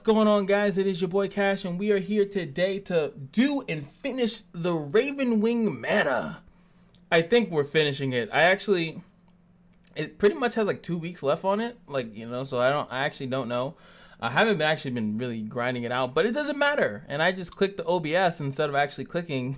What's going on, guys? It is your boy Cash, and we are here today to do and finish the Ravenwing Manor. I think we're finishing it. It pretty much has like 2 weeks left on it, so I actually don't know. I haven't been really grinding it out, but it doesn't matter. And I just clicked the OBS instead of clicking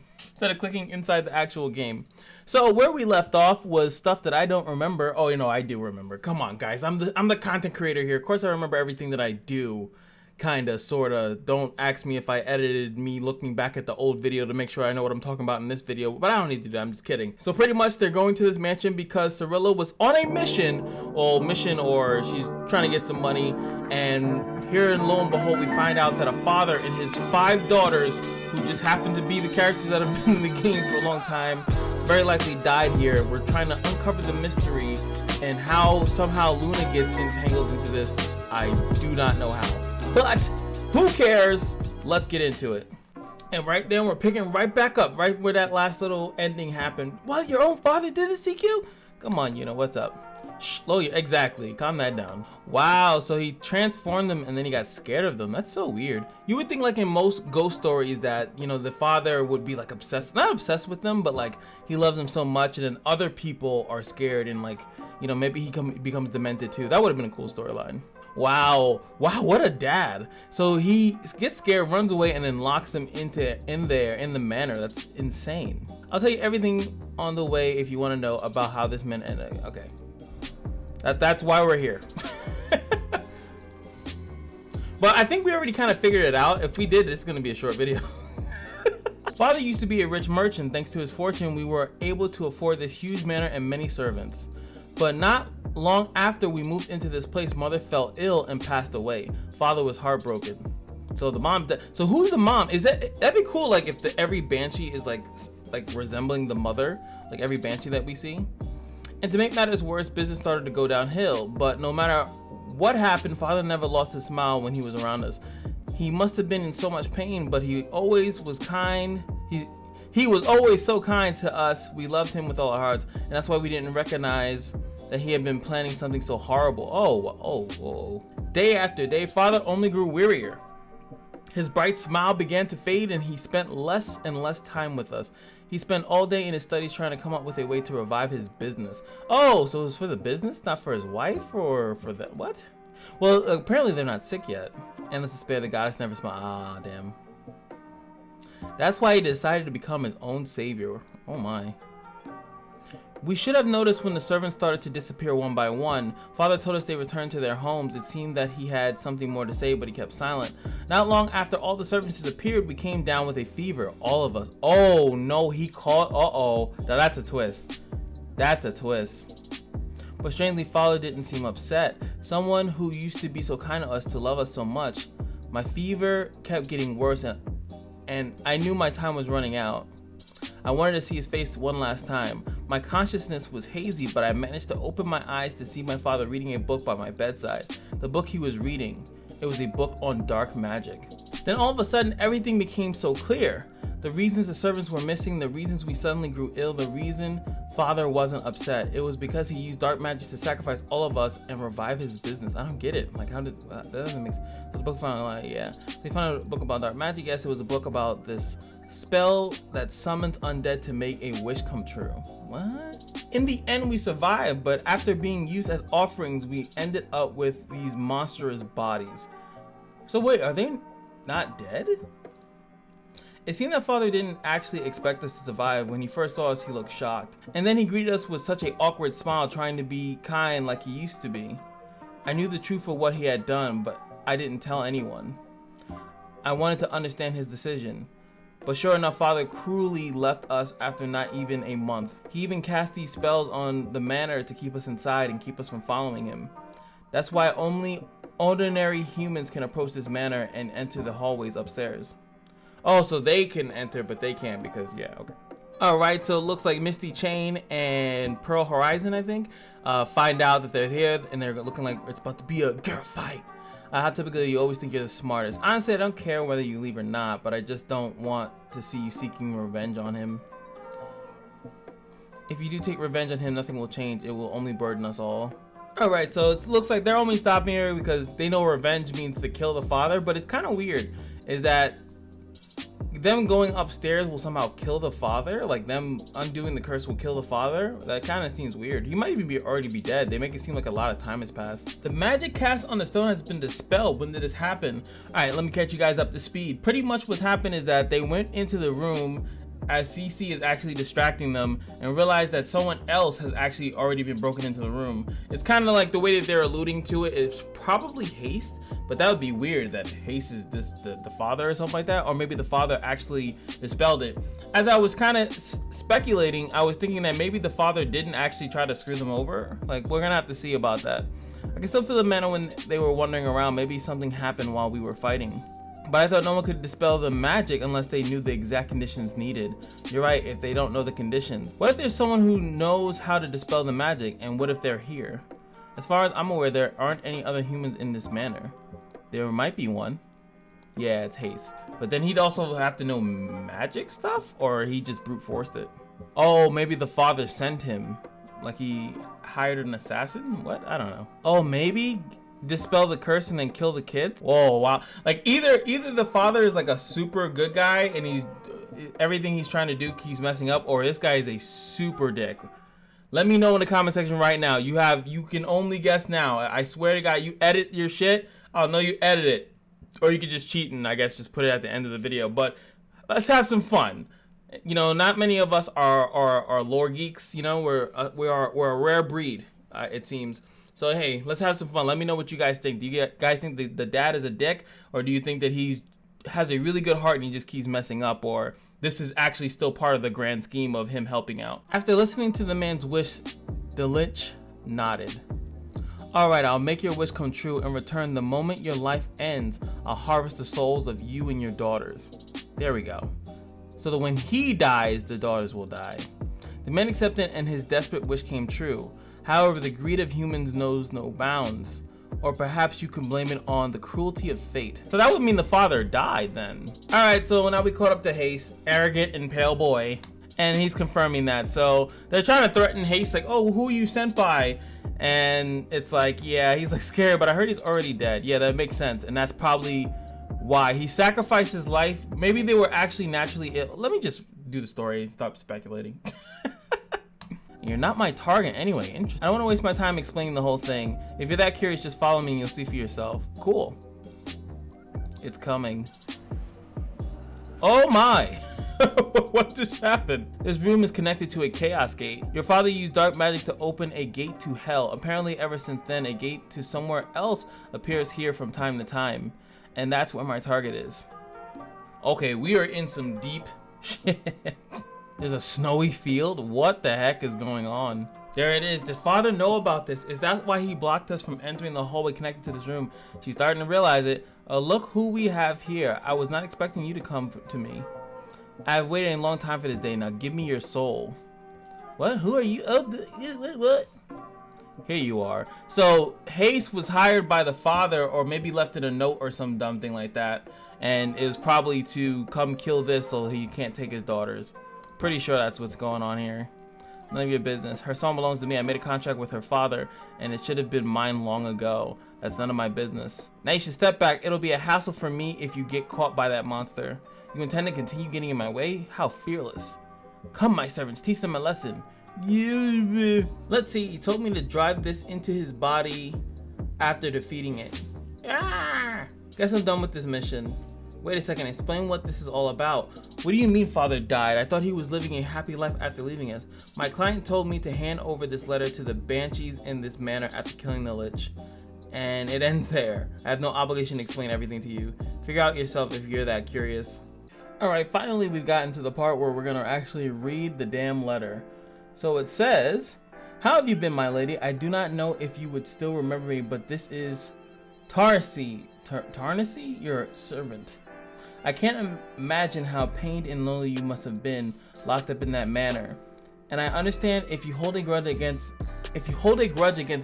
inside the actual game. So where we left off was stuff that I don't remember. Oh, I do remember. Come on, guys. I'm the content creator here. Of course I remember everything that I do. Kinda, sorta. Don't ask me if I edited me looking back at the old video to make sure I know what I'm talking about in this video, but I don't need to do that. I'm just kidding. So pretty much they're going to this mansion because Cirilla was on a mission, or she's trying to get some money, and here and lo and behold, we find out that a father and his 5 daughters, who just happen to be the characters that have been in the game for a long time, very likely died here. We're trying to uncover the mystery and how somehow Luna gets entangled into this. I do not know how. But who cares? Let's get into it. And right then we're picking right back up, right where that last little ending happened. What? Your own father did this, CQ? Come on, what's up? Slow you. Exactly. Calm that down. Wow. So he transformed them and then he got scared of them. That's so weird. You would think like in most ghost stories that, the father would be like obsessed, not obsessed with them, but like he loves them so much, and then other people are scared and like, maybe he becomes demented too. That would have been a cool storyline. Wow, what a dad. So he gets scared, runs away, and then locks them in the manor. That's insane. I'll tell you everything on the way if you want to know about how this man ended. Okay, that's why we're here. But I think we already kind of figured it out. If we did, this is going to be a short video. Father used to be a rich merchant. Thanks to his fortune, we were able to afford this huge manor and many servants. But not long after we moved into this place, mother fell ill and passed away. Father was heartbroken. So the mom, so who's the mom? That'd be cool, like if every banshee is like resembling the mother, like every banshee that we see. And to make matters worse, business started to go downhill. But no matter what happened, Father never lost his smile when he was around us. He must have been in so much pain, but he always was kind. He was always so kind to us. We loved him with all our hearts, and that's why we didn't recognize that he had been planning something so horrible. Oh. Day after day, Father only grew wearier. His bright smile began to fade, and he spent less and less time with us. He spent all day in his studies trying to come up with a way to revive his business. Oh, so it was for the business, not for his wife, or for the what? Well, apparently they're not sick yet. Endless despair, the goddess never smiled. Ah, damn. That's why he decided to become his own savior. Oh my. We should have noticed when the servants started to disappear one by one. Father told us they returned to their homes. It seemed that he had something more to say, but he kept silent. Not long after all the servants disappeared, we came down with a fever, all of us. Oh no, he called. Uh-oh. Now that's a twist. That's a twist. But strangely, Father didn't seem upset. Someone who used to be so kind to us, to love us so much. My fever kept getting worse, and I knew my time was running out. I wanted to see his face one last time. My consciousness was hazy, but I managed to open my eyes to see my father reading a book by my bedside. The book he was reading, it was a book on dark magic. Then all of a sudden, everything became so clear. The reasons the servants were missing, the reasons we suddenly grew ill, the reason Father wasn't upset. It was because he used dark magic to sacrifice all of us and revive his business. I don't get it. Like, how did that doesn't make sense. So the book found, yeah. They found a book about dark magic. Yes, it was a book about this spell that summons undead to make a wish come true. What? In the end, we survived, but after being used as offerings, we ended up with these monstrous bodies. So wait, are they not dead? It seemed that Father didn't actually expect us to survive. When he first saw us, he looked shocked. And then he greeted us with such an awkward smile, trying to be kind like he used to be. I knew the truth of what he had done, but I didn't tell anyone. I wanted to understand his decision. But sure enough, Father cruelly left us after not even a month. He even cast these spells on the manor to keep us inside and keep us from following him. That's why only ordinary humans can approach this manor and enter the hallways upstairs. Oh, so they can enter, but they can't because, yeah, okay. Alright, so it looks like Misty Chain and Pearl Horizon, I think, find out that they're here and they're looking like it's about to be a girl fight. How typically you always think you're the smartest. Honestly, I don't care whether you leave or not, but I just don't want to see you seeking revenge on him. If you do take revenge on him, nothing will change. It will only burden us all. All right, so it looks like they're only stopping here because they know revenge means to kill the father, but it's kind of weird is that them going upstairs will somehow kill the father, like them undoing the curse will kill the father. That kind of seems weird. He might even already be dead. They make it seem like a lot of time has passed. The magic cast on the stone has been dispelled. When did this happen? All right, let me catch you guys up to speed. Pretty much what's happened is that they went into the room as CC is actually distracting them and realize that someone else has actually already been broken into the room. It's kind of like the way that they're alluding to it, it's probably Haste, but that would be weird that Haste is the father or something like that, or maybe the father actually dispelled it. As I was kind of speculating, I was thinking that maybe the father didn't actually try to screw them over. Like, we're gonna have to see about that. I can still feel the manner when they were wandering around. Maybe something happened while we were fighting. But I thought no one could dispel the magic unless they knew the exact conditions needed. You're right, if they don't know the conditions. What if there's someone who knows how to dispel the magic, and what if they're here? As far as I'm aware, there aren't any other humans in this manor. There might be one. Yeah, it's Haste. But then he'd also have to know magic stuff, or he just brute forced it. Oh, maybe the father sent him. Like he hired an assassin? What? I don't know. Oh, maybe dispel the curse and then kill the kids. Whoa, wow. Like either the father is like a super good guy and he's everything he's trying to do keeps messing up, or this guy is a super dick. Let me know in the comment section right now. You can only guess now. I swear to God, you edit your shit, I'll know you edit it. Or you could just cheat and I guess just put it at the end of the video. But let's have some fun. You know, not many of us are lore geeks. You know, we're a rare breed, it seems. So hey, let's have some fun. Let me know what you guys think. Do you guys think the dad is a dick, or do you think that he has a really good heart and he just keeps messing up, or this is actually still part of the grand scheme of him helping out? After listening to the man's wish, the lich nodded. All right, I'll make your wish come true. In return, the moment your life ends, I'll harvest the souls of you and your daughters. There we go. So that when he dies, the daughters will die. The man accepted and his desperate wish came true. However, the greed of humans knows no bounds. Or perhaps you can blame it on the cruelty of fate. So that would mean the father died then. All right, so now we caught up to Haste, arrogant and pale boy, and he's confirming that. So they're trying to threaten Haste, like, oh, who are you sent by? And it's like, yeah, he's like scared, but I heard he's already dead. Yeah, that makes sense. And that's probably why he sacrificed his life. Maybe they were actually naturally ill. Let me just do the story and stop speculating. You're not my target anyway. Interesting. I don't want to waste my time explaining the whole thing. If you're that curious, just follow me and you'll see for yourself. Cool. It's coming. Oh my! What just happened? This room is connected to a chaos gate. Your father used dark magic to open a gate to hell. Apparently ever since then, a gate to somewhere else appears here from time to time. And that's where my target is. Okay, we are in some deep shit. There's a snowy field? What the heck is going on? There it is. Did father know about this? Is that why he blocked us from entering the hallway connected to this room? She's starting to realize it. Look who we have here. I was not expecting you to come to me. I've waited a long time for this day. Now give me your soul. What? Who are you? Oh, what? Here you are. So Haste was hired by the father, or maybe left in a note or some dumb thing like that, and is probably to come kill this so he can't take his daughters. Pretty sure that's what's going on here. None of your business. Her son belongs to me. I made a contract with her father, and it should have been mine long ago. That's none of my business. Now you should step back. It'll be a hassle for me if you get caught by that monster. You intend to continue getting in my way? How fearless. Come, my servants, teach them a lesson. Let's see, he told me to drive this into his body after defeating it. Guess I'm done with this mission. Wait a second, explain what this is all about. What do you mean father died? I thought he was living a happy life after leaving us. My client told me to hand over this letter to the banshees in this manor after killing the lich. And it ends there. I have no obligation to explain everything to you. Figure out yourself if you're that curious. Alright, finally we've gotten to the part where we're gonna actually read the damn letter. So it says, how have you been, my lady? I do not know if you would still remember me, but this is Tarsi, your servant. I can't imagine how pained and lonely you must have been locked up in that manor. And I understand if you hold a grudge against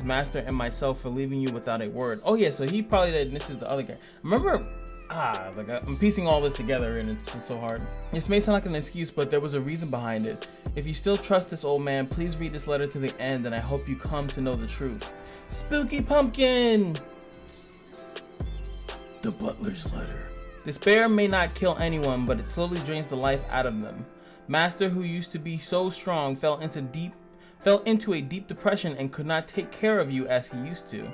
Master and myself for leaving you without a word. Oh yeah, so he probably did. This is the other guy. Remember like I'm piecing all this together and it's just so hard. This may sound like an excuse, but there was a reason behind it. If you still trust this old man, please read this letter to the end and I hope you come to know the truth. Spooky pumpkin! The butler's letter. Despair may not kill anyone, but it slowly drains the life out of them. Master, who used to be so strong, fell into a deep depression and could not take care of you as he used to.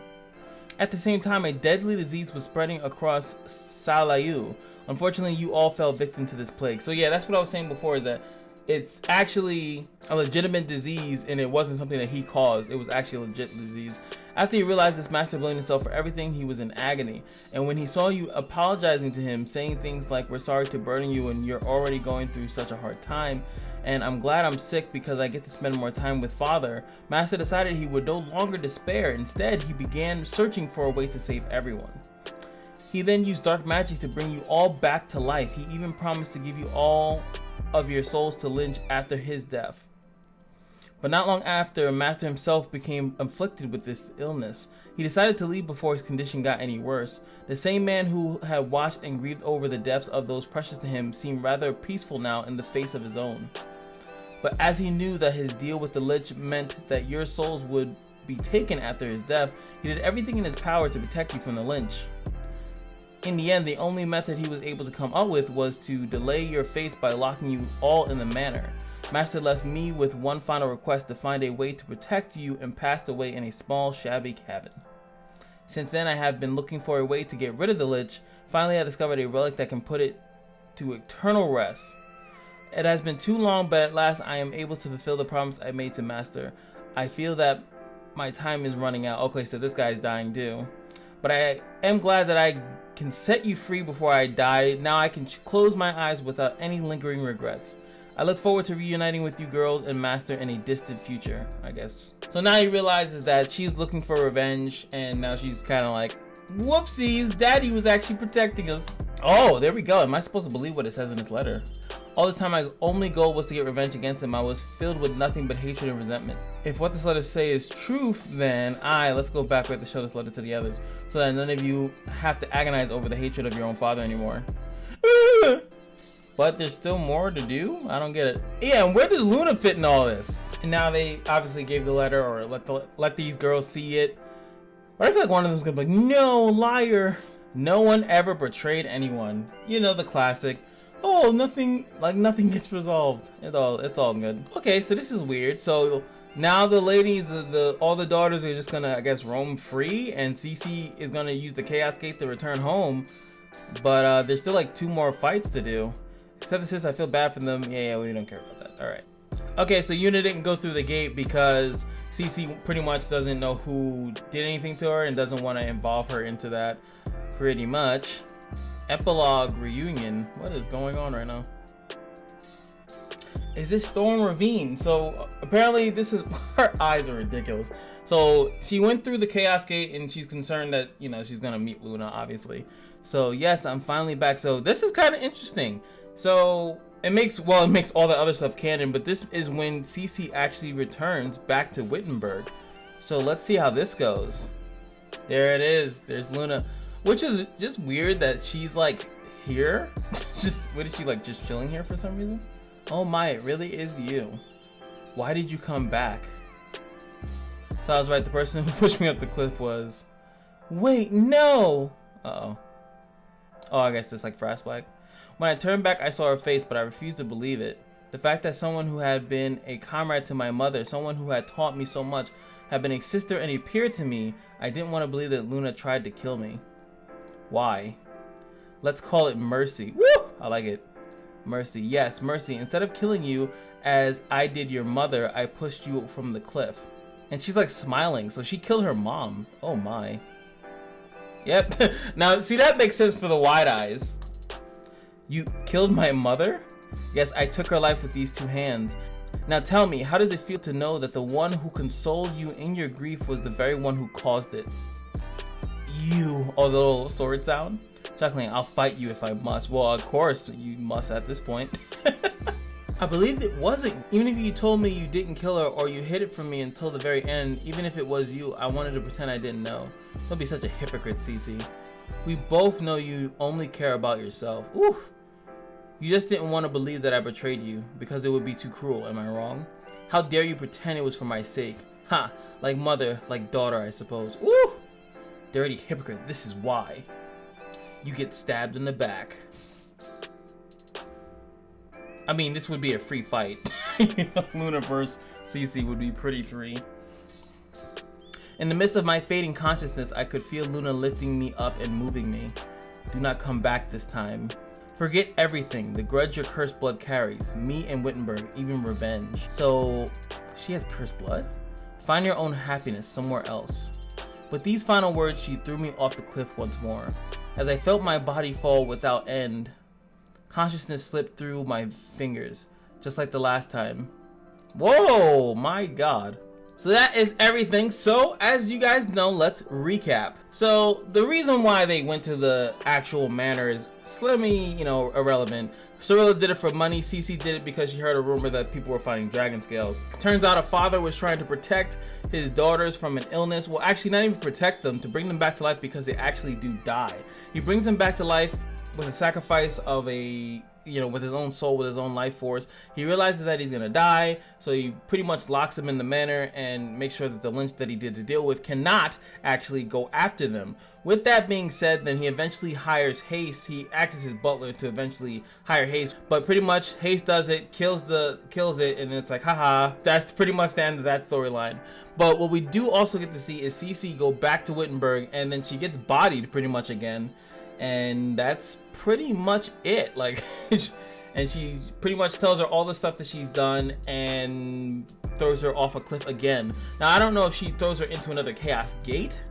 At the same time, a deadly disease was spreading across Salayu. Unfortunately, you all fell victim to this plague. So yeah, that's what I was saying before, is that it's actually a legitimate disease and it wasn't something that he caused. It was actually a legit disease. After he realized this master blamed himself for everything, he was in agony. And when he saw you apologizing to him, saying things like, "We're sorry to burden you and you're already going through such a hard time, and I'm glad I'm sick because I get to spend more time with Father," Master decided he would no longer despair. Instead, he began searching for a way to save everyone. He then used dark magic to bring you all back to life. He even promised to give you all of your souls to Lynch after his death. But not long after, Master himself became afflicted with this illness. He decided to leave before his condition got any worse. The same man who had watched and grieved over the deaths of those precious to him seemed rather peaceful now in the face of his own. But as he knew that his deal with the Lich meant that your souls would be taken after his death, he did everything in his power to protect you from the Lynch. In the end, the only method he was able to come up with was to delay your fates by locking you all in the Manor. Master left me with one final request: to find a way to protect you, and passed away in a small, shabby cabin. Since then, I have been looking for a way to get rid of the Lich. Finally, I discovered a relic that can put it to eternal rest. It has been too long, but at last I am able to fulfill the promise I made to Master. I feel that my time is running out. Okay, so this guy's dying too. But I am glad that I can set you free before I die. Now I can close my eyes without any lingering regrets. I look forward to reuniting with you girls and Master in a distant future, I guess. So now he realizes that she's looking for revenge, and now she's kind of like, whoopsies, Daddy was actually protecting us. Oh, there we go. Am I supposed to believe what it says in this letter? All this time, my only goal was to get revenge against him. I was filled with nothing but hatred and resentment. If what this letter says is truth, then let's go back to show this letter to the others, so that none of you have to agonize over the hatred of your own father anymore. But there's still more to do? I don't get it. Yeah, and where does Luna fit in all this? And now they obviously gave the letter, or let these girls see it. But I feel like one of them's gonna be like, no, liar. No one ever betrayed anyone. You know, the classic. Oh, nothing gets resolved. It's all good. Okay, so this is weird. So now the ladies, all the daughters are just gonna, I guess, roam free, and Cece is gonna use the Chaos Gate to return home. But there's still like 2 more fights to do. Except this, I feel bad for them. Yeah, we don't care about that. All right. Okay, so Yuna didn't go through the gate because Cece pretty much doesn't know who did anything to her and doesn't want to involve her into that. Pretty much. Epilogue reunion. What is going on right now? Is this Storm Ravine? So apparently this is, her eyes are ridiculous. So she went through the Chaos Gate and she's concerned that, you know, she's gonna meet Luna, obviously. So yes, I'm finally back. So this is kind of interesting. So it makes all the other stuff canon, but this is when Cece actually returns back to Wittenberg. So let's see how this goes. There it is. There's Luna, which is just weird that she's like here. What is she, like just chilling here for some reason? Oh my, it really is you. Why did you come back? So I was right, the person who pushed me up the cliff was... Wait, no! Uh-oh. Oh, I guess it's like flashback. When I turned back, I saw her face, but I refused to believe it. The fact that someone who had been a comrade to my mother, someone who had taught me so much, had been a sister and a peer to me, I didn't want to believe that Luna tried to kill me. Why? Let's call it mercy. Woo! I like it. Mercy. Yes, mercy. Instead of killing you as I did your mother, I pushed you from the cliff. And she's like smiling, so she killed her mom. Oh my. Yep. Now, see, that makes sense for the wide eyes. You killed my mother? Yes, I took her life with these 2 hands. Now tell me, how does it feel to know that the one who consoled you in your grief was the very one who caused it? You. Oh, the little sword sound? Chuckling, I'll fight you if I must. Well, of course you must at this point. I believed it wasn't. Even if you told me you didn't kill her or you hid it from me until the very end, even if it was you, I wanted to pretend I didn't know. Don't be such a hypocrite, Cece. We both know you only care about yourself. Oof. You just didn't want to believe that I betrayed you because it would be too cruel, am I wrong? How dare you pretend it was for my sake? Ha, like mother, like daughter, I suppose. Ooh! Dirty hypocrite, this is why. You get stabbed in the back. I mean, this would be a free fight. Luna vs. CC would be pretty free. In the midst of my fading consciousness, I could feel Luna lifting me up and moving me. Do not come back this time. Forget everything, the grudge your cursed blood carries. Me and Wittenberg, even revenge. So, she has cursed blood? Find your own happiness somewhere else. With these final words, she threw me off the cliff once more. As I felt my body fall without end, consciousness slipped through my fingers, just like the last time. Whoa, my God. So that is everything. So as you guys know, let's recap. So the reason why they went to the actual manor is slimmy, irrelevant. Cirilla did it for money. CC did it because she heard a rumor that people were finding dragon scales. Turns out a father was trying to protect his daughters from an illness. Well, actually not even protect them, to bring them back to life because they actually do die. He brings them back to life with a sacrifice of with his own soul, with his own life force. He realizes that he's gonna die, so he pretty much locks them in the manor and makes sure that the lynch that he did to deal with cannot actually go after them. With that being said, then he eventually hires Haste. He acts as his butler to eventually hire Haste, but pretty much Haste does it, kills it, and it's like, haha. That's pretty much the end of that storyline. But what we do also get to see is CC go back to Wittenberg, and then she gets bodied pretty much again. And that's pretty much it. Like, and she pretty much tells her all the stuff that she's done and throws her off a cliff again. Now, I don't know if she throws her into another chaos gate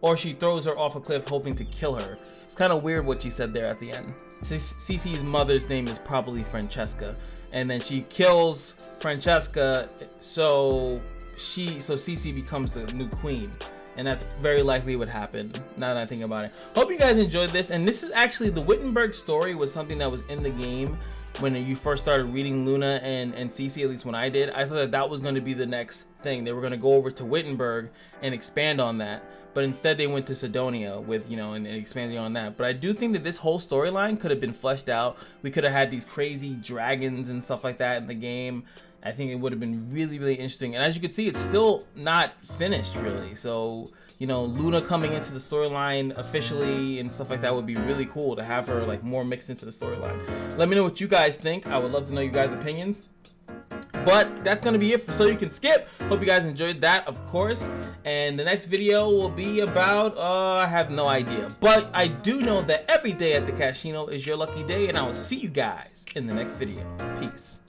or she throws her off a cliff hoping to kill her. It's kind of weird what she said there at the end. Cece's mother's name is probably Francesca, and then she kills Francesca, so Cece becomes the new queen. And that's very likely what happened, now that I think about it. Hope you guys enjoyed this. And this is actually, the Wittenberg story was something that was in the game when you first started reading Luna and Cece, at least when I did. I thought that was going to be the next thing. They were going to go over to Wittenberg and expand on that. But instead they went to Sidonia with, and expanding on that. But I do think that this whole storyline could have been fleshed out. We could have had these crazy dragons and stuff like that in the game. I think it would have been really, really interesting. And as you can see, it's still not finished really. So, Luna coming into the storyline officially and stuff like that would be really cool to have her like more mixed into the storyline. Let me know what you guys think. I would love to know you guys' opinions. But that's gonna be it for So You Can Skip. Hope you guys enjoyed that, of course. And the next video will be about, I have no idea. But I do know that every day at the casino is your lucky day, and I will see you guys in the next video. Peace.